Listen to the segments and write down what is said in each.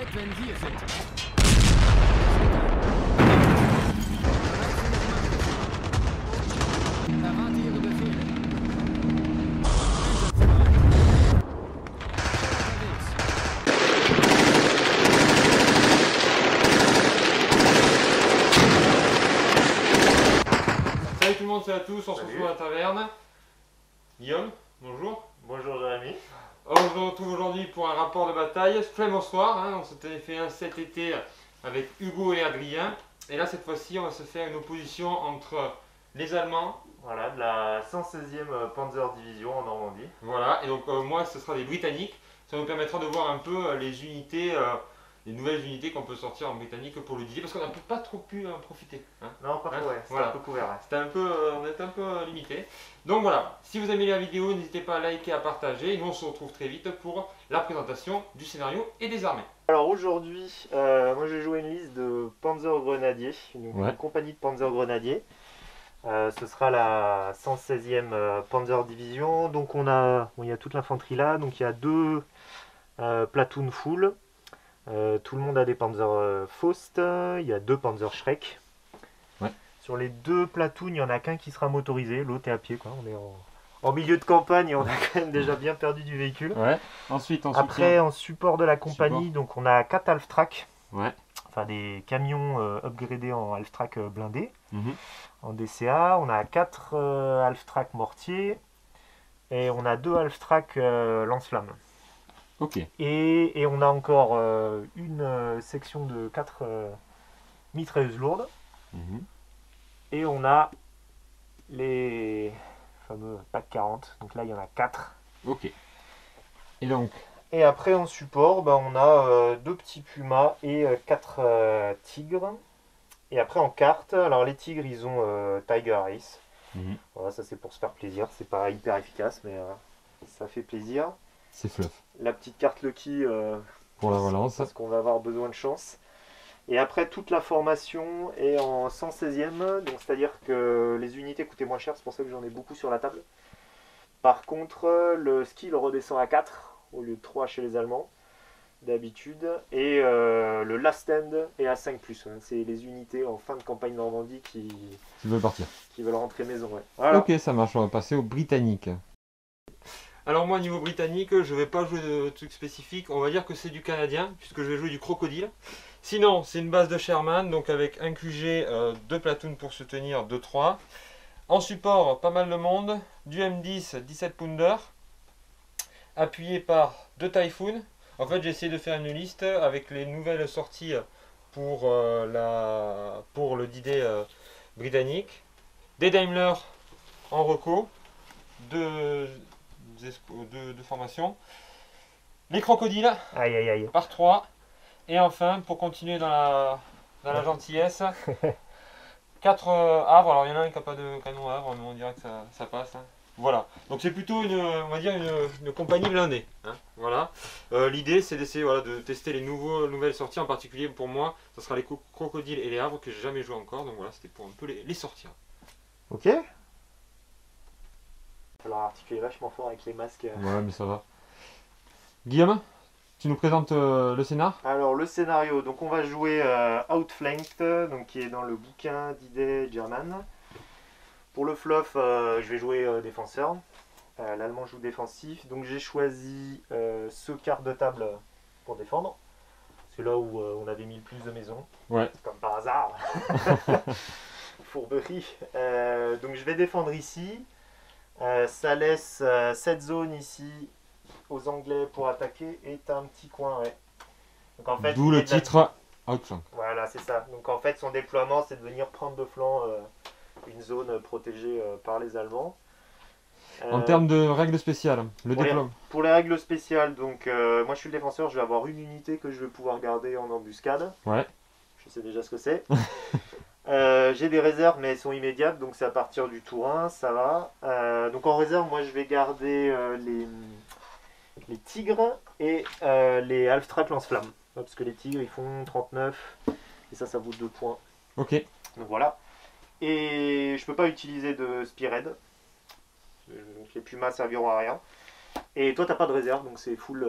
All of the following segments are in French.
bereit, wenn wir sind. Erwarte Ihre Befehle. Salut tout le monde, salut à tous, on se retrouve à la taverne. Guillaume, bonjour. Bonjour Jérémy. On se retrouve aujourd'hui pour un rapport de bataille, flemme au soir, hein. On s'était fait un cet été avec Hugo et Adrien. Et là cette fois-ci on va se faire une opposition entre les Allemands. Voilà, de la 116e Panzer Division en Normandie. Voilà, et donc moi ce sera des Britanniques. Ça nous permettra de voir un peu les unités, les nouvelles unités qu'on peut sortir en britannique pour le D-Day, parce qu'on n'a pas trop pu en profiter. Hein. Non, pas trop, ouais, c'était voilà. un peu couvert. Ouais. C'était un peu, on était un peu limité. Donc voilà, si vous aimez la vidéo, n'hésitez pas à liker, à partager. Et nous on se retrouve très vite pour la présentation du scénario et des armées. Alors aujourd'hui, moi j'ai joué une liste de Panzer Grenadiers, une compagnie de Panzer Grenadiers. Ce sera la 116e Panzer Division. Donc on a, il y a toute l'infanterie là, donc il y a deux platoons full. Tout le monde a des Panzer Faust, il y a deux Panzer Schreck. Ouais. Sur les deux platoons, il n'y en a qu'un qui sera motorisé, l'autre est à pied, quoi. On est en milieu de campagne et on a quand même déjà bien perdu du véhicule. Ouais. Ensuite, Après, en support de la compagnie, donc on a 4 half-track. Ouais. Enfin des camions upgradés en half-track blindés. Mhm. En DCA, on a 4 half-track mortiers et on a 2 half-track lance-flammes. Ok. Et on a encore une section de 4 mitrailleuses lourdes. Mhm. Et on a les fameux PAC 40. Donc là, il y en a 4. Ok. Et donc, Et après, en support, on a 2 petits Pumas et 4 tigres. Et après, en carte, alors les tigres, ils ont Tiger Race. Voilà, ça c'est pour se faire plaisir. C'est pas hyper efficace, mais ça fait plaisir. c'est fluff. La petite carte Lucky Pour la relance. parce qu'on va avoir besoin de chance. Et après, toute la formation est en 116e, donc c'est-à-dire que les unités coûtaient moins cher, c'est pour ça que j'en ai beaucoup sur la table. Par contre, le skill redescend à 4 au lieu de 3 chez les Allemands d'habitude, et le last stand est à 5+. C'est les unités en fin de campagne Normandie qui Tu veux partir. veulent rentrer maison. Ouais. Voilà. Ok, ça marche, on va passer aux Britanniques. Alors moi, niveau britannique, je vais pas jouer de trucs spécifiques. On va dire que c'est du canadien, puisque je vais jouer du crocodile. Sinon, c'est une base de Sherman, donc avec un QG, 2 platoons pour se tenir, 2-3. En support, pas mal de monde. Du M10, 17 pounder. Appuyé par 2 Typhoon. En fait, j'ai essayé de faire une liste avec les nouvelles sorties pour le D-Day britannique. Des Daimler en reco. De formation. Les crocodiles Aïe aïe aïe. par 3. Et enfin, pour continuer dans la gentillesse, 4 havres. Alors il y en a un qui n'a pas de canon havre, mais on dirait que ça passe. Hein. Voilà. Donc c'est plutôt on va dire une compagnie blindée. Hein. Voilà. L'idée c'est d'essayer de tester les nouvelles sorties. En particulier pour moi, ce sera les crocodiles et les havres que j'ai jamais joué encore. Donc voilà, c'était pour un peu les sortir. Ok. Il va falloir articuler vachement fort avec les masques. Ouais, mais ça va. Guillaume, tu nous présentes le scénar? Alors le scénario, donc on va jouer Outflanked, donc qui est dans le bouquin D-Day German. Pour le fluff, je vais jouer défenseur. L'allemand joue défensif, donc j'ai choisi ce quart de table pour défendre. C'est là où on avait mis le plus de maisons. Ouais. Comme par hasard. Fourberie. Donc je vais défendre ici. Ça laisse cette zone ici aux Anglais pour attaquer et t'as un petit coin. Ouais. Donc en fait, d'où le titre Outflank. Voilà, c'est ça. Donc en fait, son déploiement, c'est de venir prendre de flanc une zone protégée par les Allemands. En termes de règles spéciales, le déploiement. Pour les règles spéciales, donc moi je suis le défenseur, je vais avoir une unité que je vais pouvoir garder en embuscade. Ouais. Je sais déjà ce que c'est. J'ai des réserves, mais elles sont immédiates, donc c'est à partir du tour 1, ça va. Donc en réserve, moi je vais garder les tigres et les half-track lance-flammes. Parce que les tigres ils font 39 et ça vaut 2 points. Ok. Donc voilà. Et je peux pas utiliser de Spearhead. Donc les Pumas serviront à rien. Et toi, t'as pas de réserve, donc c'est full.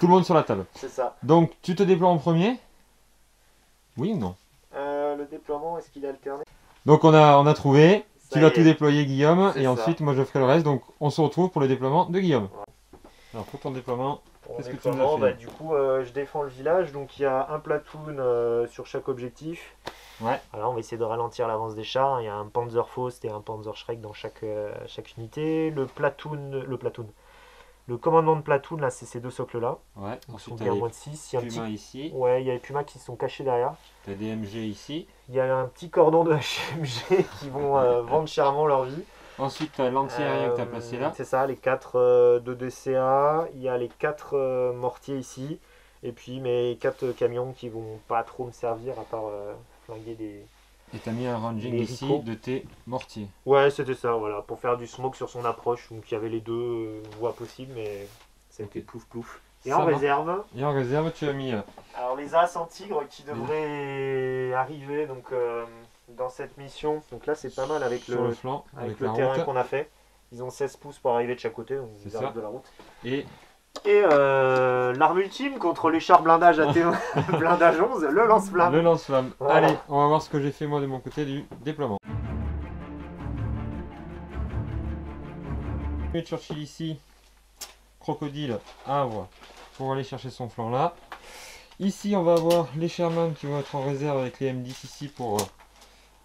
Tout le monde sur la table. C'est ça. Donc tu te déploies en premier? Oui ou non? Le déploiement, est-ce qu'il est alterné? Donc on a trouvé. Ça Tu y vas est. tout déployer Guillaume C'est et ça. ensuite moi je ferai le reste. Donc on se retrouve pour le déploiement de Guillaume. Ouais. Alors pour ton déploiement, Pour qu'est-ce le que tu nous as déploiement, fait? du coup, je défends le village, donc il y a un platoon sur chaque objectif. Ouais. Alors on va essayer de ralentir l'avance des chars. Il y a un Panzerfaust et un Panzerschreck dans chaque unité. Le commandement de platoon, là, c'est ces deux socles-là. Ouais. Ils sont Ensuite bien tu à as moins les de 6. Il y a un Pumas petit... ici. Ouais, il y a les Pumas qui sont cachés derrière. Tu as des MG ici. Il y a un petit cordon de HMG qui vont vendre chèrement leur vie. Ensuite tu as l'anti-aérien que tu as placé là. C'est ça, les 4 de DCA. Il y a les 4 mortiers ici. Et puis mes 4 camions qui vont pas trop me servir à part flinguer des... Et tu as mis un ranging Les ici ricots. de tes mortiers. Ouais, c'était ça, voilà, pour faire du smoke sur son approche. Donc il y avait les deux voies possibles, mais c'était Ok. plouf plouf. Et Ça en va. réserve, Et en réserve tu as mis alors les As en tigre qui devraient arriver donc, dans cette mission. Donc là c'est pas mal avec sur le le, flanc avec le la terrain route. qu'on a fait. Ils ont 16 pouces pour arriver de chaque côté, donc C'est ils arrivent ça. de la route. Et Et l'arme ultime contre les chars blindage AT1, blindage 11, le lance-flamme. le lance-flamme. Voilà. Allez, on va voir ce que j'ai fait moi de mon côté du déploiement. Churchill ici, Crocodile, Havre, pour aller chercher son flanc là. Ici on va avoir les Sherman qui vont être en réserve avec les M10 ici pour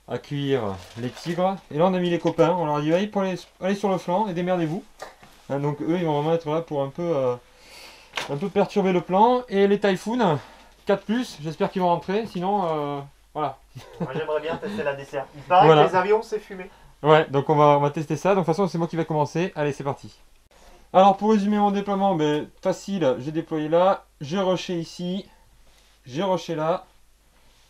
accueillir les tigres. Et là on a mis les copains, on leur a dit allez, allez sur le flanc et démerdez-vous. Hein, donc eux ils vont vraiment être là pour un peu perturber le plan. Et les Typhoon 4+, j'espère qu'ils vont rentrer, sinon voilà. Moi j'aimerais bien tester la dessert. Il paraît Voilà. que les avions c'est fumé. Ouais, donc on va tester ça. Donc de toute façon, c'est moi qui vais commencer. Allez, c'est parti. Alors pour résumer mon déploiement, facile, j'ai déployé là, j'ai rushé ici, j'ai rushé là,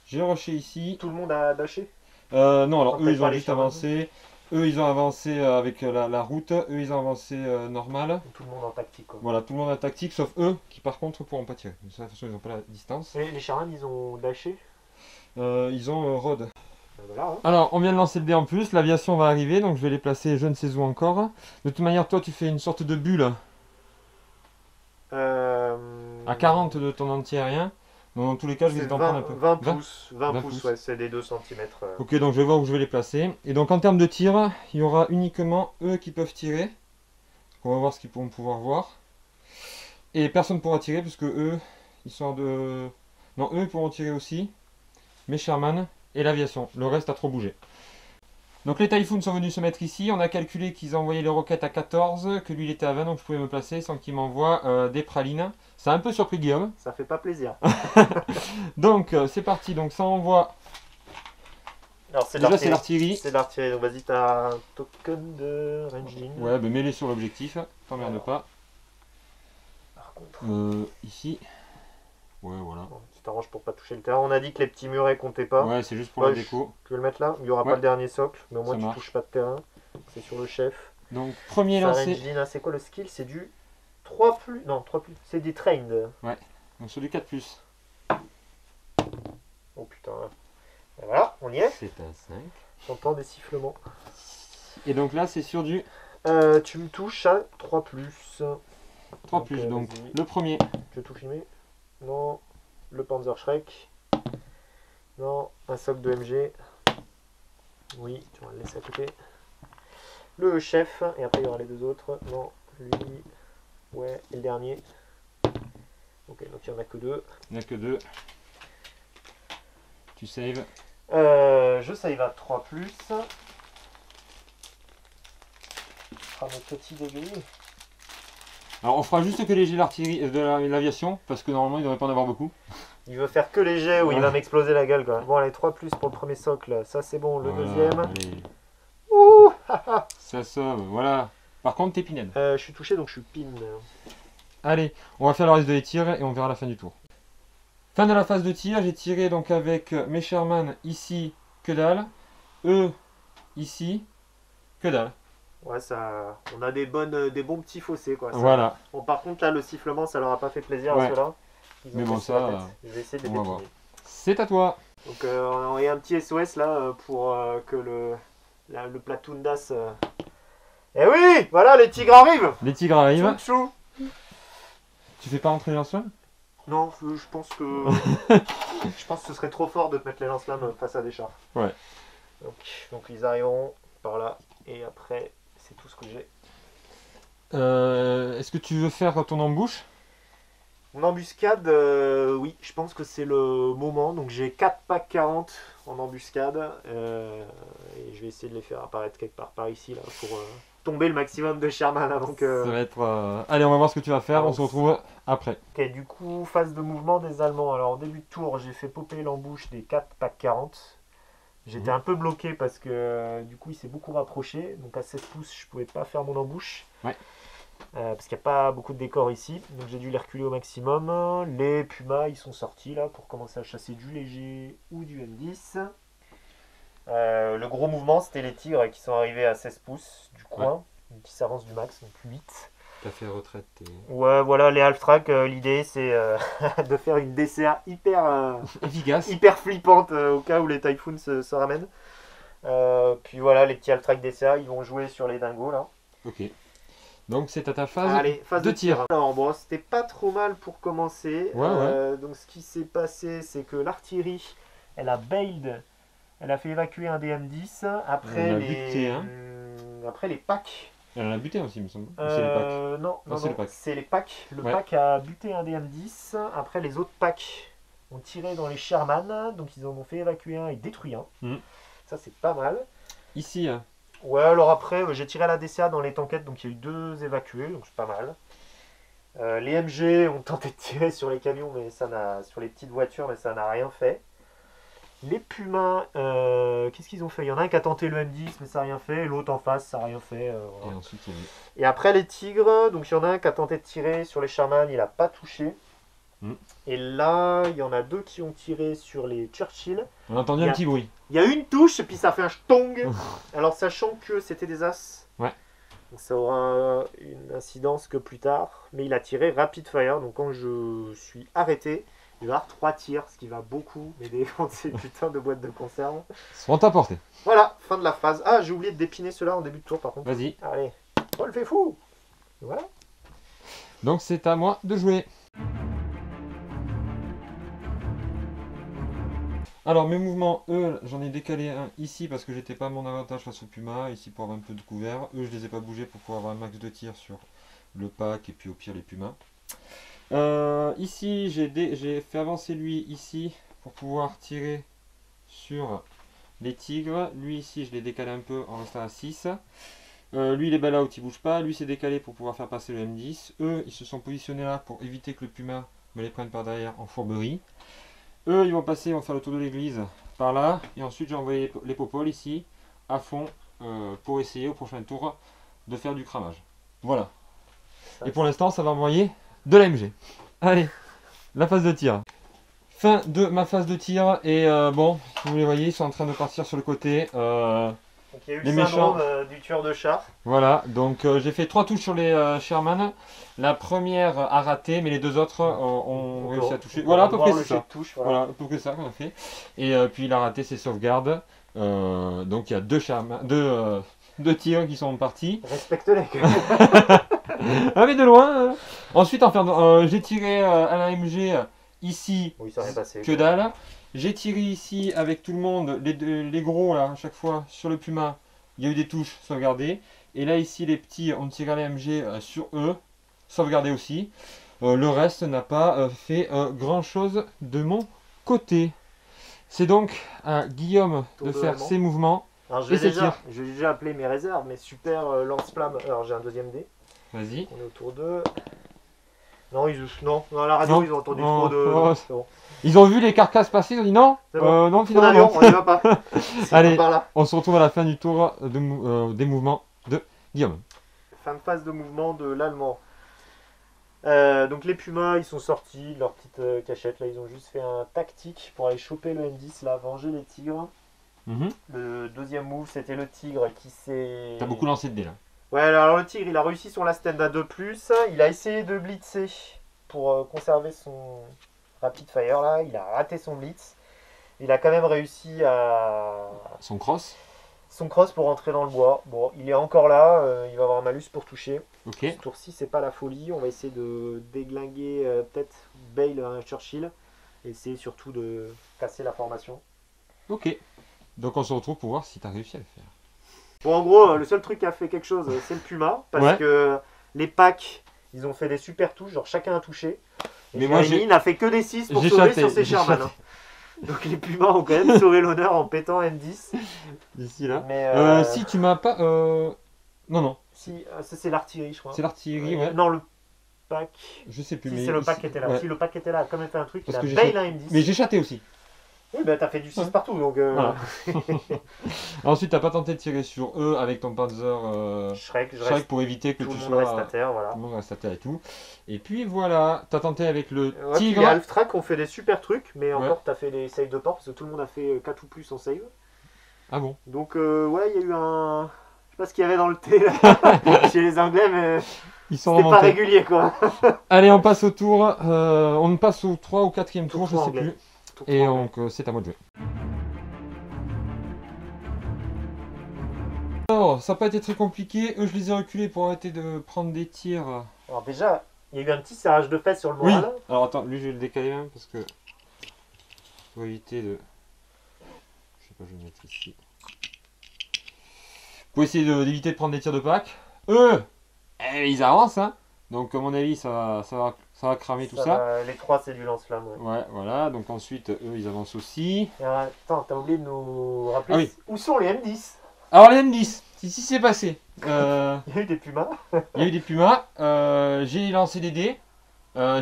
j'ai rushé ici. Tout le monde a dashé. Non, alors eux Peut-être ils ont pas les juste Sherman. avancé. Eux ils ont avancé avec la route. Eux ils ont avancé normal. Tout le monde en tactique quoi. Voilà, tout le monde a tactique sauf eux qui par contre pourront pas tirer. De toute façon, ils n'ont pas la distance. Et les Sherman ils ont dashé. Ils ont Rod. Voilà, hein. Alors, on vient de lancer le dé en plus, l'aviation va arriver, donc je vais les placer je ne sais où encore. De toute manière, toi, tu fais une sorte de bulle à 40 de ton anti-aérien. Donc, dans tous les cas, je C'est risque d'en 20, prendre un peu. 20 20. pouces, 20 20 pouces, pouces. ouais, c'est des 2 cm. Ok, donc je vais voir où je vais les placer. Et donc, en termes de tir, il y aura uniquement eux qui peuvent tirer. On va voir ce qu'ils vont pouvoir voir. Et personne ne pourra tirer, puisque eux, ils sont de... Non, eux pourront tirer aussi. Mais Sherman et l'aviation. Le reste a trop bougé. Donc les Typhoon sont venus se mettre ici. On a calculé qu'ils envoyaient les roquettes à 14, que lui il était à 20, donc je pouvais me placer sans qu'il m'envoie des pralines. Ça a un peu surpris Guillaume. Ça fait pas plaisir. Donc c'est parti, donc ça envoie. Alors c'est de Déjà c'est l'artillerie. l'artillerie. C'est de l'artillerie, donc vas-y, t'as un token de ranging. Ouais, mets-les sur l'objectif, t'emmerdes Alors. pas. Par contre, Ici. Ouais, voilà. bon, tu t'arranges pour pas toucher le terrain. On a dit que les petits murets comptaient pas. Ouais, c'est juste pour Ouais, la déco. Tu veux le mettre là? Il y aura Ouais. pas le dernier socle, mais au moins Ça tu marche. touches pas de terrain. C'est sur le chef. Donc premier Ça lancé. ranging, hein, c'est quoi le skill? C'est du 3+. Non, 3+. C'est des trained. Donc sur du 4+. Oh putain. Et voilà, on y est. C'est un 5. J'entends des sifflements. Et donc là c'est sur du Tu me touches à 3+. 3+. Donc vas-y. le premier. Je vais tout filmer. Non. Le Panzerschreck. Non. Un socle de MG. Oui, tu vas le laisser à côté. Le chef. Et après, il y aura les deux autres. Non. Lui. Ouais. Et le dernier. Ok, donc il n'y en a que 2. Il n'y en a que 2. Tu saves. Je save à 3+. Ah, mon petit dégât. Alors on fera juste que les jets d'artillerie de l'aviation, parce que normalement il devrait pas en avoir beaucoup. Il veut faire que les jets où il Ouais. va m'exploser la gueule, quoi. Bon, allez, 3+ pour le premier socle. Ça, c'est bon. Le Voilà, deuxième. allez. Ouh. Ça sauve, voilà. Par contre t'es pinède. Je suis touché, donc je suis pin. Allez, on va faire le reste de les tirs et on verra la fin du tour. Fin de la phase de tir, j'ai tiré donc avec mes Sherman ici, que dalle. Eux, ici, que dalle. Ouais, ça, on a des bons petits fossés, quoi. Ça- Voilà. Bon, par contre, là, le sifflement, ça leur a pas fait plaisir Ouais. à ceux-là. Ils ont Mais bon, cassé ça, la tête. Je vais essayer de les on va voir. détourner. C'est à toi. Donc, on a envoyé un petit SOS là pour que le platoon d'As Eh oui, voilà, les tigres arrivent. Les tigres arrivent. Chou, chou. Tu fais pas rentrer les lance-flammes? Non, je pense que ce serait trop fort de te mettre les lance-flammes face à des chars. Ouais. Donc ils arriveront par là et après c'est tout ce que j'ai. Est-ce que tu veux faire ton embouche? Mon embuscade, oui, je pense que c'est le moment. Donc j'ai 4 packs 40 en embuscade et je vais essayer de les faire apparaître quelque part par ici là pour tomber le maximum de Sherman avant que... Ça va être... Allez, on va voir ce que tu vas faire, on se retrouve après. Ok, du coup, phase de mouvement des Allemands. Alors au début de tour, j'ai fait popper l'embouche des 4 packs 40. J'étais un peu bloqué parce que du coup il s'est beaucoup rapproché. Donc à 16 pouces, je pouvais pas faire mon embouche. Ouais. Parce qu'il n'y a pas beaucoup de décors ici. Donc j'ai dû les reculer au maximum. Les Pumas, ils sont sortis là pour commencer à chasser du léger ou du M10. Le gros mouvement, c'était les tigres qui sont arrivés à 16 pouces du coin. Ouais. Qui s'avancent du max, donc 8. T'as fait retraite. Ouais, voilà, les half-track, l'idée c'est de faire une DCA hyper efficace, hyper flippante au cas où les Typhoons se ramènent. Puis voilà, les petits half-track DCA, ils vont jouer sur les dingos là. Ok. Donc c'est à ta phase, allez, phase de tir. Alors bon, c'était pas trop mal pour commencer. Ouais. Donc ce qui s'est passé, c'est que l'artillerie, elle a bailed, elle a fait évacuer un DM10. Après après les packs. Elle en a buté aussi, il me semble. C'est les packs. Non, c'est les packs. Le pack a buté un DM10. Après, les autres packs ont tiré dans les Sherman. Donc, ils en ont fait évacuer un et détruit un. Ça, c'est pas mal. Ici. Ouais, alors après, j'ai tiré à la DCA dans les tankettes. Donc, il y a eu 2 évacués. Donc, c'est pas mal. Les MG ont tenté de tirer sur les camions, mais sur les petites voitures, mais ça n'a rien fait. Les Pumas, qu'est-ce qu'ils ont fait? Il y en a un qui a tenté le M10, mais ça n'a rien fait. Et l'autre en face, ça n'a rien fait. Et ensuite, et après, les tigres, donc il y en a un qui a tenté de tirer sur les Sherman, il n'a pas touché. Et là, il y en a 2 qui ont tiré sur les Churchill. On a entendu un petit bruit. Il y a une touche, et puis ça fait unchtong. Alors, sachant que c'était des as, donc ça aura une incidence que plus tard. Mais il a tiré rapid fire, donc quand je suis arrêté, il va y avoir 3 tirs, ce qui va beaucoup m'aider contre ces putains de boîtes de conserve. Seront à portée. Voilà, fin de la phase. Ah, j'ai oublié de dépiner ceux-là en début de tour par contre. Vas-y. Allez, on le fait fou. Voilà. Donc c'est à moi de jouer. Alors mes mouvements, eux, j'en ai décalé un ici parce que j'étais pas à mon avantage face au Puma, ici pour avoir un peu de couvert. Eux, je les ai pas bougés pour pouvoir avoir un max de tir sur le pack et puis au pire les Pumas. Ici j'ai fait avancer lui ici pour pouvoir tirer sur les tigres. Lui ici je l'ai décalé un peu en restant à 6. Lui il est ball out, il bouge pas. Lui s'est décalé pour pouvoir faire passer le M10. Eux ils se sont positionnés là pour éviter que le Puma me les prenne par derrière en fourberie. Eux ils vont passer, ils vont faire le tour de l'église par là. Et ensuite j'ai envoyé les popoles ici à fond pour essayer au prochain tour de faire du cramage. Voilà. Et pour l'instant ça va envoyer de l'AMG. Allez, la phase de tir. Fin de ma phase de tir. Et bon, vous les voyez, ils sont en train de partir sur le côté. Donc il y a eu les le syndrome du tueur de char. Voilà, donc j'ai fait 3 touches sur les Sherman. La première a raté, mais les 2 autres ont réussi à toucher. Voilà, à peu près c'est ça. Voilà, à peu près ça qu'on a fait. Et puis il a raté ses sauvegardes. Donc il y a 2 tirs qui sont partis. Respecte-les. Ah mais de loin. Ensuite j'ai tiré à la MG ici, que dalle. J'ai tiré ici avec tout le monde, les gros là à chaque fois sur le Puma, il y a eu des touches sauvegardées. Et là ici les petits ont tiré à la MG sur eux, sauvegardé aussi. Le reste n'a pas fait grand chose de mon côté. C'est donc à Guillaume de faire ses mouvements. Alors, je vais déjà appeler mes réserves, mes super lance-flammes. Alors j'ai un deuxième dé. Vas-y. On est autour de... Non, à la radio, ils ont entendu trop de... Bon. Ils ont vu les carcasses passer, ils ont dit non, bon. non finalement on y va pas. Allez, on se retrouve à la fin du tour des mouvements de Guillaume. Fin de phase de mouvement de l'Allemand. Donc les Pumas, ils sont sortis de leur petite cachette. Là, ils ont juste fait un tactique pour aller choper le M10, là, venger les tigres. Le deuxième move, c'était le tigre qui s'est... T'as beaucoup lancé de dés là. Ouais, alors le tigre, il a réussi son last stand à 2+. Il a essayé de blitzer pour conserver son rapid fire là. Il a raté son blitz. Il a quand même réussi à... Son cross. son cross pour rentrer dans le bois. Bon, il est encore là, il va avoir un malus pour toucher. Ok. Ce tour-ci, c'est pas la folie. On va essayer de déglinguer peut-être Bale un Churchill. Et essayer surtout de casser la formation. Ok. Donc on se retrouve pour voir si tu as réussi à le faire. Bon, en gros, le seul truc qui a fait quelque chose, c'est le Puma. Parce Ouais. que les packs, ils ont fait des super touches. Genre chacun a touché. Et Mais moi, Jérémy n'a fait que des 6 pour j'ai sauver chaté, sur ses j'ai Sherman. chaté. Donc les Pumas ont quand même sauvé l'honneur en pétant M10. D'ici là. Mais Si tu m'as pas. Non, non. si, ça c'est l'artillerie, je crois. C'est l'artillerie, ouais. Non, le pack. Je sais plus. Si mais c'est le ici- pack qui était là. ouais. Si le pack était là, a quand même fait un truc, il Parce a que j'ai bail chaté. un M10. Mais j'ai chaté aussi. Oui, bah t'as fait du 6 Ouais. partout, donc Voilà. Ensuite, t'as pas tenté de tirer sur eux avec ton Panzer Shrek, je Shrek reste. pour éviter que Tout tu le monde sois. reste à terre, voilà. Tout le monde reste à terre et tout. Et puis voilà, t'as tenté avec le Ouais, puis tigre. les Half-Track ont fait des super trucs, mais Ouais. encore t'as fait les saves de port parce que tout le monde a fait 4 ou plus en save. Ah bon? Donc ouais, il y a eu un. Je sais pas ce qu'il y avait dans le thé là, chez les Anglais, mais Ils sont c'était pas remontés. régulier quoi. Allez, on passe au tour. On passe au 3 ou 4e tour, Tour je trois sais anglais. plus. Tour Et trois donc, c'est à moi de jouer. Alors, ça n'a pas été très compliqué. Eux, je les ai reculés pour arrêter de prendre des tirs. Alors déjà, il y a eu un petit serrage de fesses sur le Oui. moral. Alors attends, lui je vais le décaler même parce que pour éviter de. Je sais pas, je vais le mettre ici. Pour essayer d'éviter de prendre des tirs de pack. Eux, ils avancent, hein. Donc à mon avis, ça va cramer tout ça. Les 3 c'est du lance-flamme. Ouais. Ouais, voilà. Donc ensuite, eux, ils avancent aussi. Et alors, attends, t'as oublié de nous rappeler Ah oui. où sont les M10. Alors les M10, si c'est passé. Il Il y a eu des Pumas. y a eu des Pumas. J'ai lancé des dés.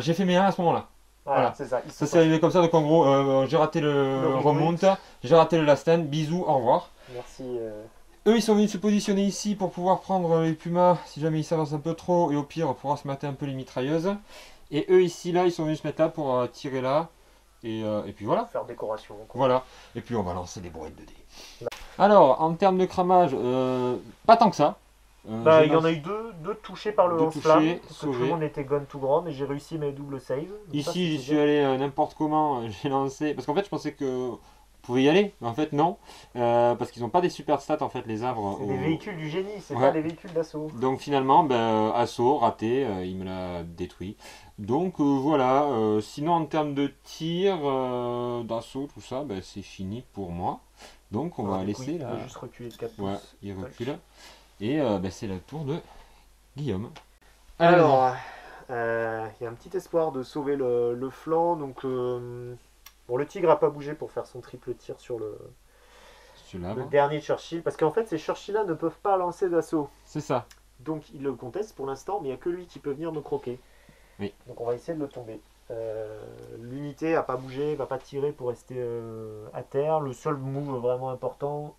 J'ai fait mes 1 à ce moment-là. Voilà. C'est ça. Ils Ça sont s'est arrivé comme ça, donc en gros, j'ai raté le Le remonte, j'ai raté le last stand, bisous, au revoir. Merci. Eux, ils sont venus se positionner ici pour pouvoir prendre les Pumas si jamais ils s'avancent un peu trop, et au pire, pouvoir se mater un peu les mitrailleuses. Et eux, ici, là, ils sont venus se mettre là pour tirer là, et puis voilà. Faire décoration. Quoi. Voilà, et puis on va lancer des brouettes de dés. Alors, en termes de cramage, pas tant que ça. Bah, J'ai il y en a lancé- eu deux touchés par le Deux lance-flamme. touchés, Parce que tout le sauvés. monde était gone to grand, mais j'ai réussi mes doubles saves. Donc ça, Ici, j'y c'était suis bien. allé n'importe comment, j'ai lancé, parce qu'en fait, je pensais que vous pouviez y aller, mais en fait, non, parce qu'ils n'ont pas des super stats, en fait, les arbres. C'est des véhicules du génie, c'est Ouais. pas des véhicules d'assaut. Donc finalement, assaut, raté, il me l'a détruit. Donc voilà, sinon en termes de tir, d'assaut, tout ça, c'est fini pour moi. Donc on va Du coup, laisser il là. va juste reculer de 4 pouces. Ouais, il recule. Et c'est le tour de Guillaume. Alors, il y a un petit espoir de sauver le flanc. Donc, bon, le tigre a pas bougé pour faire son triple tir sur le Celui-là, dernier Churchill. Parce qu'en fait, ces Churchill-là ne peuvent pas lancer d'assaut. c'est ça. Donc, il le conteste pour l'instant, mais il n'y a que lui qui peut venir me croquer. Oui. Donc, on va essayer de le tomber. L'unité a pas bougé, va pas tirer pour rester à terre. Le seul move vraiment important,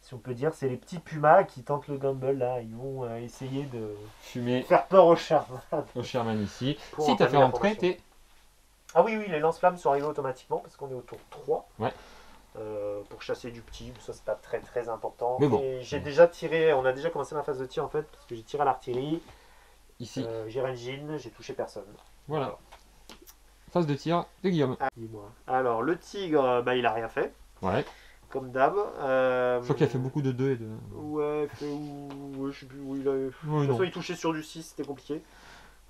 si on peut dire, c'est les petits pumas qui tentent le gamble là. Ils vont essayer de Fumer faire peur aux chars. au Sherman ici. Pour Si t'as entamer fait la entrer, formation. t'es. Ah oui, les lance-flammes sont arrivés automatiquement parce qu'on est au tour 3. Ouais. Pour chasser du petit, ça c'est pas très très important. Mais bon. Et j'ai déjà tiré, on a déjà commencé ma phase de tir en fait, parce que j'ai tiré à l'artillerie, Ici. j'ai engine, j'ai touché personne. Voilà. Phase de tir de Guillaume. Ah, dis-moi. Alors le tigre, il a rien fait, Ouais. comme d'hab. Je crois qu'il a fait beaucoup de 2 et de. Ouais, je sais plus où il a. De Oui, toute façon, non. il touchait sur du 6, c'était compliqué.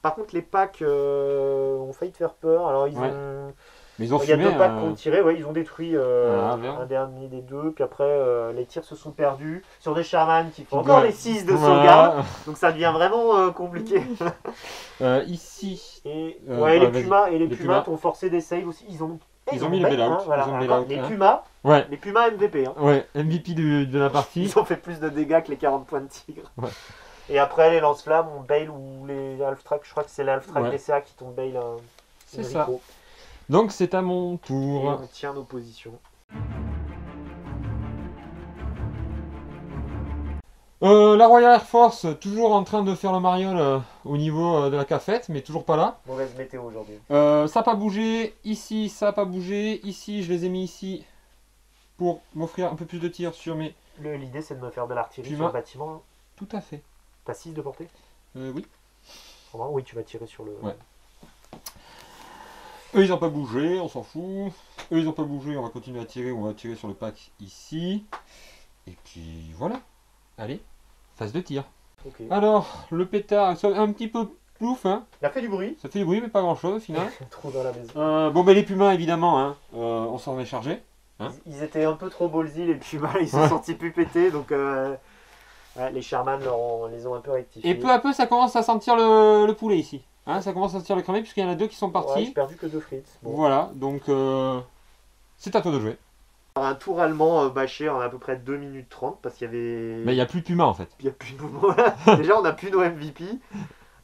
Par contre, les packs ont failli te faire peur. Alors, ils Ouais. ont. Mais ils ont Il y a fumé. deux packs qui ont tiré, ouais, ils ont détruit vert. un dernier des deux, puis après les tirs se sont perdus sur des Sherman qui font encore Ouais. les 6 de sauvegarde, Voilà. donc ça devient vraiment compliqué. Ici. Et Ouais, les vas-y. Pumas Les Pumas Pumas. t'ont forcé des saves aussi, ils ont mis le bail-out, voilà. ils ont Encore, bail-out, les hein. Pumas, Ouais. les Pumas MVP, hein. Ouais, MVP de la partie. Ils ont fait plus de dégâts que les 40 points de tigre. Ouais. Et après les lance-flammes, on bail ou les half-track, je crois que c'est les half-track Ouais. DCA qui t'ont bail C'est ça. Donc c'est à mon Et tour. on tient nos positions. La Royal Air Force, toujours en train de faire le mariole au niveau de la cafette, mais toujours pas là. Mauvaise météo aujourd'hui. Ça n'a pas bougé. Ici, ça n'a pas bougé. Ici, je les ai mis ici pour m'offrir un peu plus de tir sur mes. L'idée c'est de me faire de l'artillerie Puma. sur le bâtiment. Tout à fait. T'as 6 de portée? Oui. Vraiment, oui, tu vas tirer sur le. Ouais. Eux, ils n'ont pas bougé, on s'en fout. Eux, ils n'ont pas bougé, on va continuer à tirer. On va tirer sur le pack ici. Et puis voilà. Allez, phase de tir. Ok. Alors, le pétard, c'est un petit peu plouf, hein. Il a fait du bruit. Ça fait du bruit, mais pas grand chose au final. Trop dans la maison. Bon, ben les pumas, évidemment, hein. On s'en est chargé. Hein. Ils étaient un peu trop ballsy, les pumas, ils sont sortis plus pétés, donc ouais, les Sherman les ont un peu rectifiés. Et peu à peu, ça commence à sentir le poulet ici. Hein, ça commence à sentir le cramé, puisqu'il y en a 2 qui sont Ouais, partis. j'ai perdu que 2 frites. Bon. Voilà, donc c'est à toi de jouer. Un tour allemand bâché en à peu près 2 minutes 30 parce qu'il y avait. Mais il n'y a plus de puma en fait. Il n'y a plus de mouvement là. Déjà, on n'a plus nos MVP.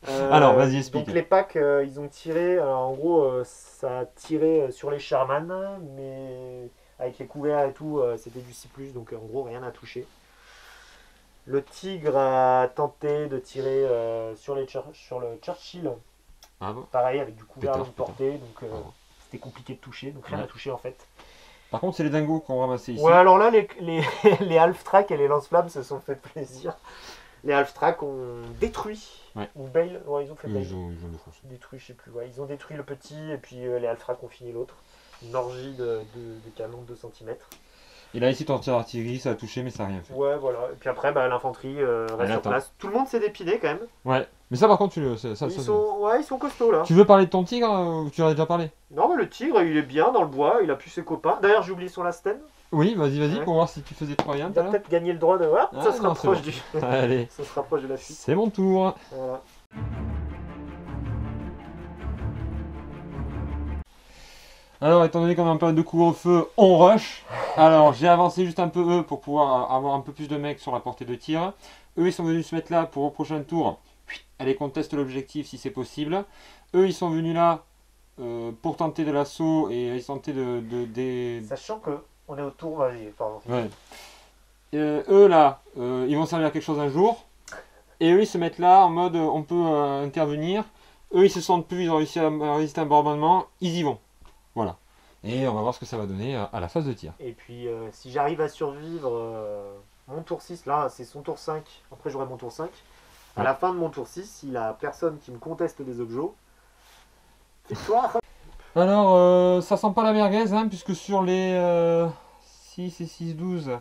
Alors, vas-y, explique. Donc, les packs, ils ont tiré. Alors, en gros, ça a tiré sur les Sherman, mais avec les couverts et tout, c'était du C+, donc en gros, rien n'a touché. Le tigre a tenté de tirer sur le Churchill. Ah bon. Pareil, avec du couvert Pétard, longue portée, donc c'était compliqué de toucher, donc rien n'a touché en fait. Par contre, c'est les dingos qu'on ramassé ici. Ouais, alors là, les half-track et les lance-flammes se sont fait plaisir. Les half-track ont détruit, ou bail, ouais, ils ont fait bail. Ils ont défoncé. Détruit, je sais plus, ouais. Ils ont détruit le petit et puis les half-track ont fini l'autre. Une orgie de canons de 2 cm. Et là, ici, ton tir d'artillerie, ça a touché, mais ça n'a rien fait. Ouais, voilà. Et puis après, l'infanterie reste sur attends. place. Tout le monde s'est dépiné quand même. Ouais, mais ça, par contre, Ils sont costauds là. Tu veux parler de ton tigre ou tu en as déjà parlé? Non, mais le tigre, il est bien dans le bois, il a pu ses copains. D'ailleurs, j'ai oublié son lasten. Oui, vas-y, Ouais. pour voir si tu faisais trop rien. Il a peut-être gagné le droit de. Voilà, Ah, ça se non, rapproche c'est bon. Allez, ça se rapproche de la fuite. c'est mon tour. Voilà. Alors, étant donné qu'on est en période de couvre-feu, on rush. Alors, j'ai avancé juste un peu eux pour pouvoir avoir un peu plus de mecs sur la portée de tir. Eux, ils sont venus se mettre là pour au prochain tour. Aller contester l'objectif si c'est possible. Eux, ils sont venus là pour tenter de l'assaut et ils tentaient de. Sachant que on est au tour. Vas-y, pardon. Ouais. Eux, là, ils vont servir à quelque chose un jour. Et eux, ils se mettent là en mode on peut intervenir. Eux, ils se sentent plus, ils ont réussi à résister à un bombardement. Ils y vont. Voilà. Et on va voir ce que ça va donner à la phase de tir. Et puis, si j'arrive à survivre mon tour 6, là, c'est son tour 5. Après, j'aurai mon tour 5. À Ouais. la fin de mon tour 6, s'il a personne qui me conteste des objets, victoire. Alors, ça sent pas la merguez, hein, puisque sur les 6 et 6, 12,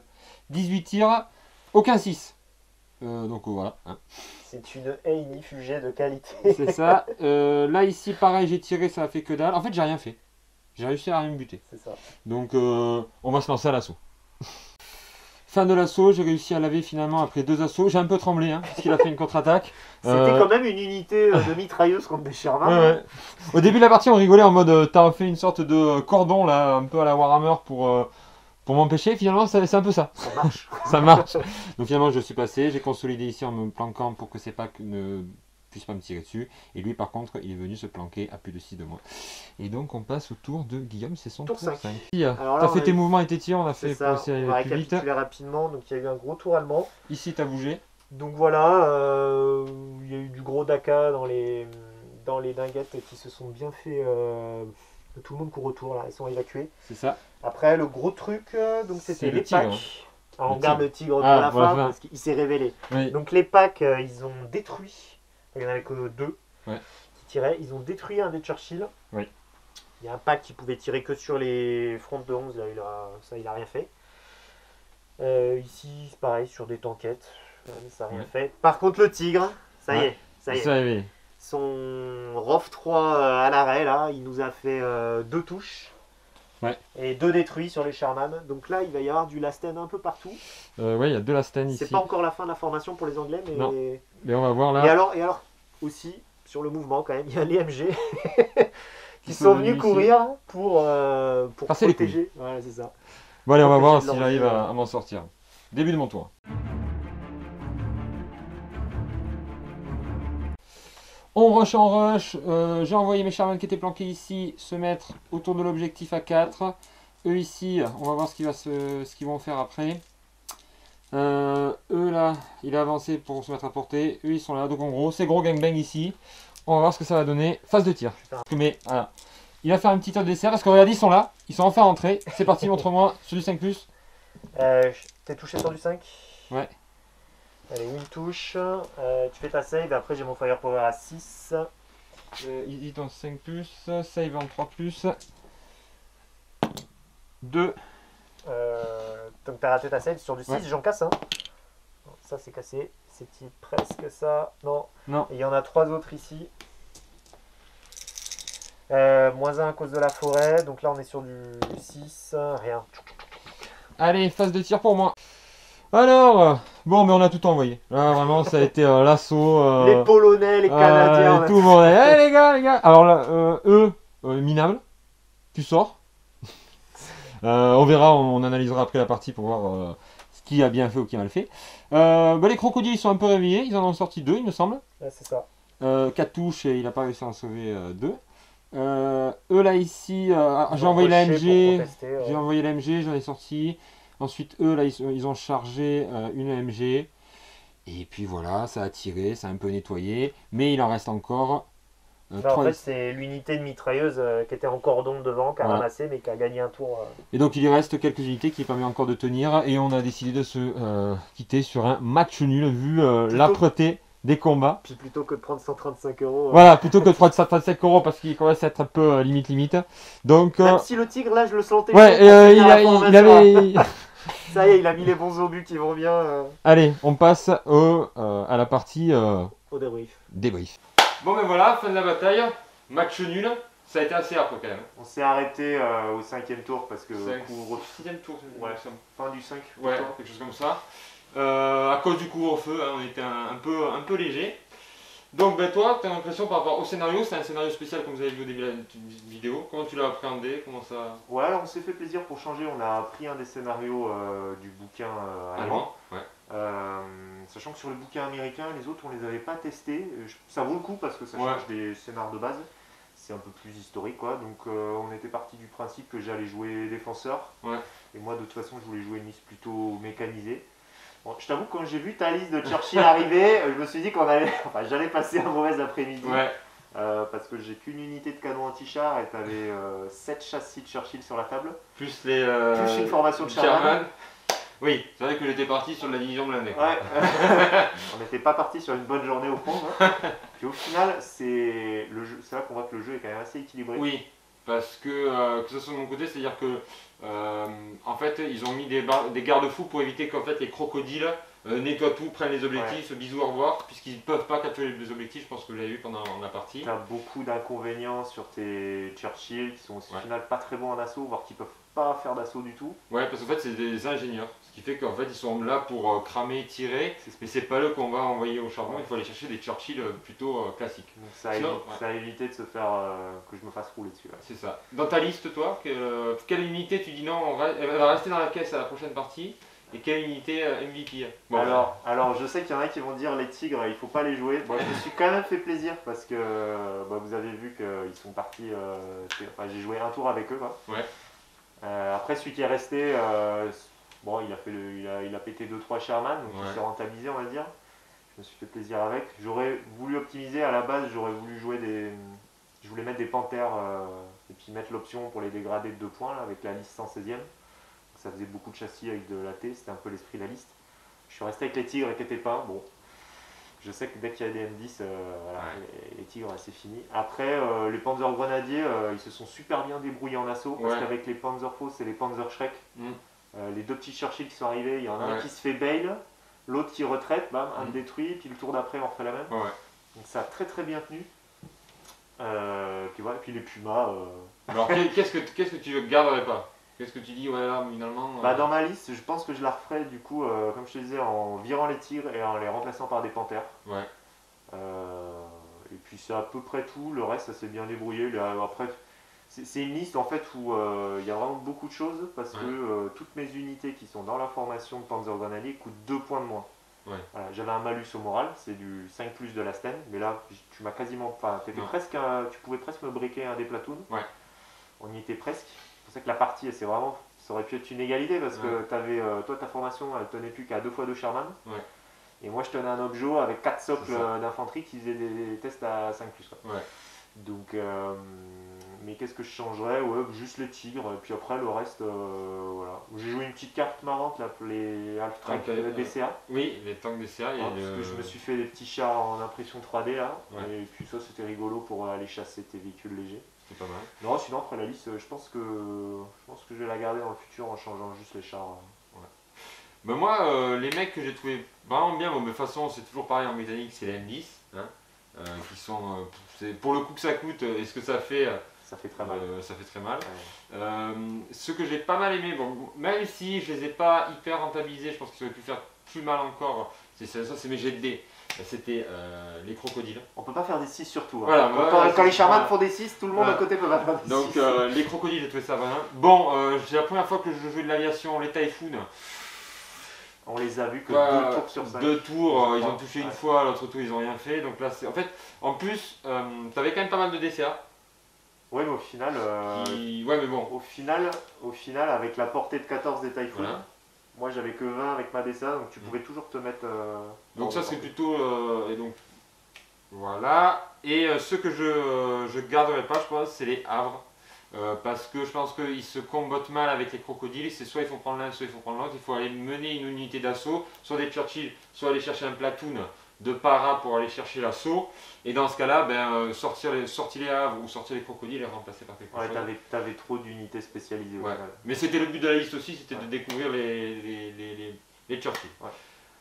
18 tirs, aucun 6. Donc voilà. Hein. C'est une haie fugée de qualité. C'est ça. Là, ici, pareil, j'ai tiré, ça a fait que dalle. En fait, j'ai rien fait. J'ai réussi à rien me buter. C'est ça. Donc, on va se lancer à l'assaut. Fin de l'assaut, j'ai réussi à laver finalement après 2 assauts. J'ai un peu tremblé, hein, puisqu'il a fait une contre-attaque. C'était quand même une unité de mitrailleuse contre des Sherman. Ouais. Au début de la partie, on rigolait en mode t'as fait une sorte de cordon là, un peu à la Warhammer pour m'empêcher. Finalement, c'est un peu ça. Ça marche. Ça marche. Donc finalement, je suis passé, j'ai consolidé ici en me planquant pour que ces packs ne puissent pas me tirer dessus. Et lui, par contre, il est venu se planquer à plus de 6 de moi. Et donc, on passe au tour de Guillaume, c'est son Tour tour 5. 5. Alors là, T'as on fait a tes eu- mouvements et tes tirs, on a fait C'est ça. pour essayer On va d'aller plus vite. récapituler rapidement. Donc, il y a eu un gros tour allemand. Ici, t'as bougé. Donc voilà, il y a eu du gros Daka dans les dinguettes qui se sont bien fait. Tout le monde court autour là, ils sont évacués. C'est ça. Après, le gros truc, donc C'est c'était le les tigre, packs. hein. Alors, on Le garde tigre. le tigre pour Ah, la pour la fin fin. parce qu'il s'est révélé. Oui. Donc les packs, ils ont détruit. Il n'y en avait que 2 Ouais. qui tiraient. Ils ont détruit un des Churchill. Oui. Il y a un pack qui pouvait tirer que sur les fronts de 11. Là, il a rien fait. Ici, c'est pareil, sur des tankettes. Ça n'a rien Ouais. fait. Par contre, le tigre, ça y Ouais. est. Ça y est. C'est arrivé. Son ROF 3 à l'arrêt, là, il nous a fait 2 touches. Ouais. Et 2 détruits sur les Sherman. Donc là, il va y avoir du Lasten un peu partout. Ouais, il y a 2 Lasten C'est ici. pas encore la fin de la formation pour les Anglais, mais. Non. Mais on va voir là. Et alors, aussi, sur le mouvement, quand même, il y a les MG qui sont sont venus venus ici. courir pour Passer les protéger. Voilà, c'est ça. Bon, allez, on va voir Protéger si de j'arrive leur vie, à m'en sortir. Début de mon tour. On rush en rush. J'ai envoyé mes Sherman qui étaient planqués ici se mettre autour de l'objectif à 4. Eux ici, on va voir ce qu'ils vont faire après. Eux là, il a avancé pour se mettre à portée. Eux ils sont là. Donc en gros, c'est gros gangbang ici. On va voir ce que ça va donner. Phase de tir. Mais voilà. Il va faire un petit tir de dessert parce que regardez, ils sont là. Ils sont enfin rentrés. C'est parti, montre-moi. Sur du 5+. T'es touché sur du 5 Ouais. Allez, une touche. Tu fais ta save. Après, j'ai mon firepower à 6. Il est en 5+, save en 3+. 2. Donc t'as raté ta save sur du 6, Ouais. j'en casse un. Non, ça c'est cassé, c'est presque ça. Non. Non. Et il y en a 3 autres ici. -1 à cause de la forêt, donc là on est sur du 6, rien. Allez, phase de tir pour moi. Alors, bon, mais on a tout envoyé. Là, vraiment, ça a été l'assaut. Les Polonais, les Canadiens. on a tout le monde. Allez, les gars. Alors là, eux, minables. Tu sors. On verra, on analysera après la partie pour voir ce qui a bien fait ou qui a mal fait. Les crocodiles, ils sont un peu réveillés. Ils en ont sorti 2, il me semble. Ouais, c'est ça. 4 touches et il n'a pas réussi à en sauver 2. Eux là ici, j'ai Ils ont envoyé la rushé pour MG, contester, ouais. j'ai envoyé la MG, j'en ai sorti. Ensuite eux là ils ont chargé une MG. Et puis voilà, ça a tiré, ça a un peu nettoyé. Mais il en reste encore Là, 3. en fait, c'est l'unité de mitrailleuse qui était en cordon devant, qui a Voilà. ramassé, mais qui a gagné un tour. Et donc il y reste quelques unités qui permettent encore de tenir. Et on a décidé de se quitter sur un match nul vu l'âpreté des combats. Puis plutôt que de prendre 135 euros. Voilà, plutôt que de prendre 135 € parce qu'il commence à être un peu limite. Donc, Même si le tigre, là, je le sentais. ouais, chaud pour finir la il formation, avait. là. Ça y est, il a mis les bons obus qui vont bien Allez, on passe à la partie au débrief. débrief. Bon, ben voilà, fin de la bataille. Match nul. Ça a été assez âpre quand même. On s'est arrêté au 5e tour parce que 6e tour, Ouais. fin du 5. Ouais, quelque chose comme ça. À cause du couvre-feu, hein, on était un peu léger. Donc ben toi, tu as l'impression par rapport au scénario, c'est un scénario spécial comme vous avez vu au début de la vidéo. Comment tu l'as appréhendé? Comment ça... Ouais, alors on s'est fait plaisir pour changer. On a pris un des scénarios du bouquin allemand. Ouais. Sachant que sur le bouquin américain, les autres on les avait pas testés. Ça vaut le coup parce que ça Ouais. change des scénars de base. C'est un peu plus historique quoi. Donc on était parti du principe que j'allais jouer défenseur. Ouais. Et moi de toute façon je voulais jouer une liste plutôt mécanisée. Bon, je t'avoue que quand j'ai vu ta liste de Churchill arriver, je me suis dit j'allais passer un mauvais après-midi. Ouais. Parce que j'ai qu'une unité de canon anti-char et t'avais 7 châssis de Churchill sur la table. Plus les. Plus une formation de Sherman. Sherman. Oui, c'est vrai que j'étais parti sur la division blindée. Ouais. On n'était pas parti sur une bonne journée au fond. Hein. Puis au final, c'est là qu'on voit que le jeu est quand même assez équilibré. Oui, parce que ce soit de mon côté, c'est-à-dire que en fait ils ont mis des garde-fous pour éviter qu'en fait les crocodiles nettoient tout, prennent les objectifs, bisous au revoir, puisqu'ils ne peuvent pas capturer les objectifs, je pense que vous l'avez vu pendant la partie. Tu as beaucoup d'inconvénients sur tes Churchill qui sont au Ouais. final pas très bons en assaut, voire qui peuvent pas faire d'assaut du tout. Ouais, parce qu'en fait c'est des ingénieurs, ce qui fait qu'en fait ils sont là pour cramer, tirer, mais c'est pas eux qu'on va envoyer au charbon, il faut aller chercher des Churchill plutôt classiques. Donc ça a, Sinon, ça a évité de se faire que je me fasse rouler dessus. Là. C'est ça. Dans ta liste, toi, quelle unité tu dis non, elle va rester dans la caisse à la prochaine partie, et quelle unité MVP? Bon, alors je sais qu'il y en a qui vont dire les tigres, il faut pas les jouer. Bon, je me suis quand même fait plaisir parce que vous avez vu qu'ils sont partis. J'ai joué un tour avec eux. Quoi. Ouais. Après, celui qui est resté, bon, il a pété 2-3 Sherman, donc Ouais. il s'est rentabilisé, on va dire. Je me suis fait plaisir avec. J'aurais voulu optimiser à la base, j'aurais voulu jouer je voulais mettre des panthères et puis mettre l'option pour les dégrader de 2 points là, avec la liste 116e. Ça faisait beaucoup de châssis avec de la T, c'était un peu l'esprit de la liste. Je suis resté avec les tigres qui étaient peints. Bon, je sais que dès qu'il y a des M10, voilà, Ouais. les tigres c'est fini. Après, les Panzer Grenadiers, ils se sont super bien débrouillés en assaut parce Ouais. qu'avec les Panzer Faust et les Panzer Schreck, Mm. les 2 petits Churchill qui sont arrivés, il y en a un Ouais. qui se fait bail, l'autre qui retraite, bam, un Mm. détruit, puis le tour d'après on refait la même. Ouais. Donc ça a très très bien tenu. Puis voilà, puis les Pumas. Alors qu'est-ce que tu garderais pas? Qu'est-ce que tu dis, ouais, là, finalement Dans ma liste, je pense que je la referai du coup, comme je te disais, en virant les tigres et en les remplaçant par des panthères. Ouais. Et puis c'est à peu près tout, le reste ça s'est bien débrouillé. Après, c'est une liste en fait où il y a vraiment beaucoup de choses parce que toutes mes unités qui sont dans la formation de Panzer Grenadier coûtent 2 points de moins. Ouais. Voilà, j'avais un malus au moral, c'est du 5+ de la Sten, mais là tu m'as quasiment. Enfin, tu pouvais presque me briquer un des platoons. Ouais. On y était presque. C'est pour ça que la partie, ça aurait pu être une égalité parce que toi ta formation elle tenait plus qu'à 2 fois 2 Sherman. Ouais. Et moi je tenais un objo avec 4 socles C'est ça. d'infanterie qui faisaient des tests à 5+. Quoi. Ouais. Donc, mais qu'est-ce que je changerais? Ouais, juste les tigres, et puis après le reste, voilà. J'ai joué une petite carte marrante là pour les Half-Track DCA. Oui, les tanks DCA. Parce que je me suis fait des petits chars en impression 3D là, Ouais. et puis ça c'était rigolo pour aller chasser tes véhicules légers. C'est pas mal. Non, sinon après la liste, je pense que je vais la garder dans le futur en changeant juste les chars. Ouais. Ben moi, les mecs que j'ai trouvé vraiment bien, bon, mais de toute façon, c'est toujours pareil en britannique, c'est les M10, hein, qui sont, pour le coup que ça coûte et ce que ça fait, Ça fait très mal. ça fait très mal. Ouais. Ce que j'ai pas mal aimé, bon, même si je les ai pas hyper rentabilisés, je pense qu'ils auraient pu faire plus mal encore, ça c'est mes jets de dés, c'était les crocodiles. On peut pas faire des 6 surtout. Hein. Voilà, Quand les Sherman voilà. font des 6, tout le monde Voilà. à côté peut pas faire des 6. Donc les crocodiles, j'ai trouvé ça bien. Bon, c'est la première fois que je joue de l'aviation, les Typhoon. On les a vus que Ouais, 2 tours sur 5. 2 tours, ils ont Ouais. touché une fois, l'autre tour ils ont rien fait. Donc là, c'est en fait, en plus, t'avais quand même pas mal de DCA. Ouais, mais au final, Ouais, mais bon. au final, avec la portée de 14 des Typhoon, Voilà. moi j'avais que 20 avec ma DSA, donc tu pouvais toujours te mettre. Donc dans ça le c'est portée. plutôt et donc voilà. Et ce que je garderai pas, je pense, c'est les havres. Parce que je pense qu'ils se combattent mal avec les crocodiles. C'est soit il faut prendre l'un, soit il faut prendre l'autre. Il faut aller mener une unité d'assaut, soit des Churchill, soit aller chercher un platoon de para pour aller chercher l'assaut. Et dans ce cas-là, ben, sortir les havres ou sortir les crocodiles et remplacer par quelque Ouais, chose. t'avais trop d'unités spécialisées. au Ouais. final. Mais c'était le but de la liste aussi, c'était Ouais. de découvrir les Churchill. Ouais.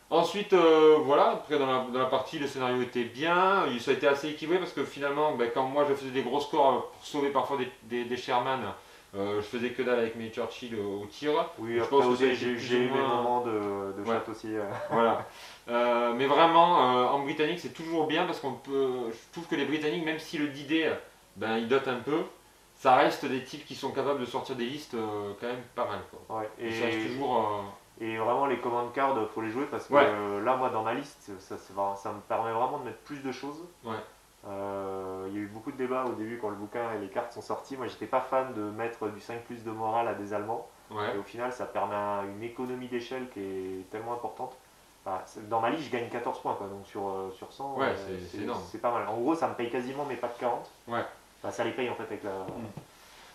Ensuite, voilà, après dans la partie, le scénario était bien, ça a été assez équilibré parce que finalement, ben, quand moi je faisais des gros scores pour sauver parfois des Sherman, je faisais que dalle avec mes Churchill au tir. Oui, Je après pense que aussi, ça a été j'ai plus eu ou mes moins- moments de Ouais. chat aussi. Voilà. Mais vraiment, en britannique, c'est toujours bien parce qu'on peut. Je trouve que les Britanniques, même si le D-Day, ben, ils dotent un peu, ça reste des types qui sont capables de sortir des listes quand même pas mal. Quoi. Ouais. Et ça reste toujours. Et vraiment, les command cards, faut les jouer parce que Ouais. là, moi, dans ma liste, ça me permet vraiment de mettre plus de choses. Ouais. Il y a eu beaucoup de débats au début quand le bouquin et les cartes sont sortis. Moi, j'étais pas fan de mettre du 5+ de morale à des Allemands. Ouais. Et au final, ça permet une économie d'échelle qui est tellement importante. Enfin, dans ma liste, je gagne 14 points, quoi. Donc sur 100, Ouais, c'est énorme. c'est pas mal. En gros, ça me paye quasiment mes packs 40. Ouais. Bah, ça les paye en fait avec la.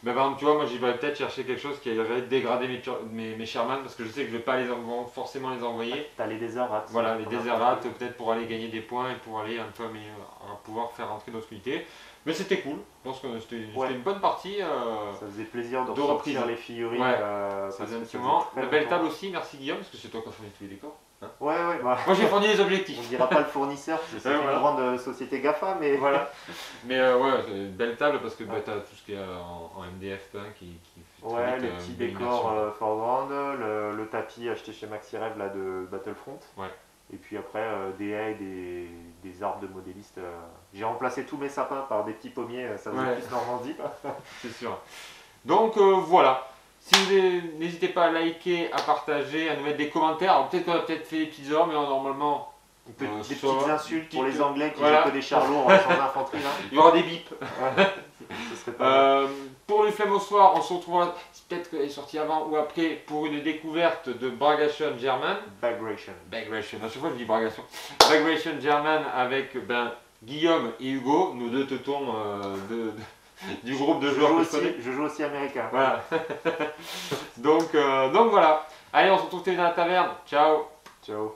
Mais par exemple, tu vois, moi j'y vais peut-être chercher quelque chose qui irait dégrader mes Sherman parce que je sais que je vais pas forcément les envoyer. T'as les Desert Rats. Voilà, les Desert Rats, peut-être pour aller gagner des points et pour aller un peu pouvoir faire rentrer d'autres unités. Mais c'était cool, je pense que c'était Ouais. une bonne partie. Ça faisait plaisir de de ressortir reprise. les figurines. Ouais. Parce Ça que faisait un ça petit faisait moment. très La belle longtemps. table aussi, merci Guillaume, parce que c'est toi qui as fourni tous les décors. Ouais, bah. Moi j'ai fourni les On objectifs. dira pas le fournisseur, parce que c'est Ouais, une voilà. grande société GAFA, mais. Voilà. Mais ouais, c'est une belle table parce que bah, tu as tout ce qui est en MDF peint qui fait très Ouais, vite, les petits une belle décors immersion. foreground, le tapis acheté chez Maxi Rêve là, de Battlefront. Ouais. Et puis après, des haies, des arbres de modélistes. J'ai remplacé tous mes sapins par des petits pommiers, ça faisait Ouais. plus Normandie. C'est sûr. Donc voilà. Si vous n'hésitez pas à liker, à partager, à nous mettre des commentaires. Alors, peut-être qu'on a peut-être fait des petites erreurs, mais normalement, Des ça petites va. insultes pour Petites- les Anglais qui voilà. jettent des chars lourds sans infanterie. Là. il y aura des bips. Ce serait pas mal. Pour les flammes au soir, on se retrouvera peut-être qu'elle est sortie avant ou après pour une découverte de Bagration German. Bagration. Bagration, à chaque fois je dis Bagration. Bagration German avec Guillaume et Hugo, nos deux teutons du groupe de joueurs que je connais. Je joue aussi américain. Voilà. donc voilà. Allez, on se retrouve dans la taverne. Ciao. Ciao.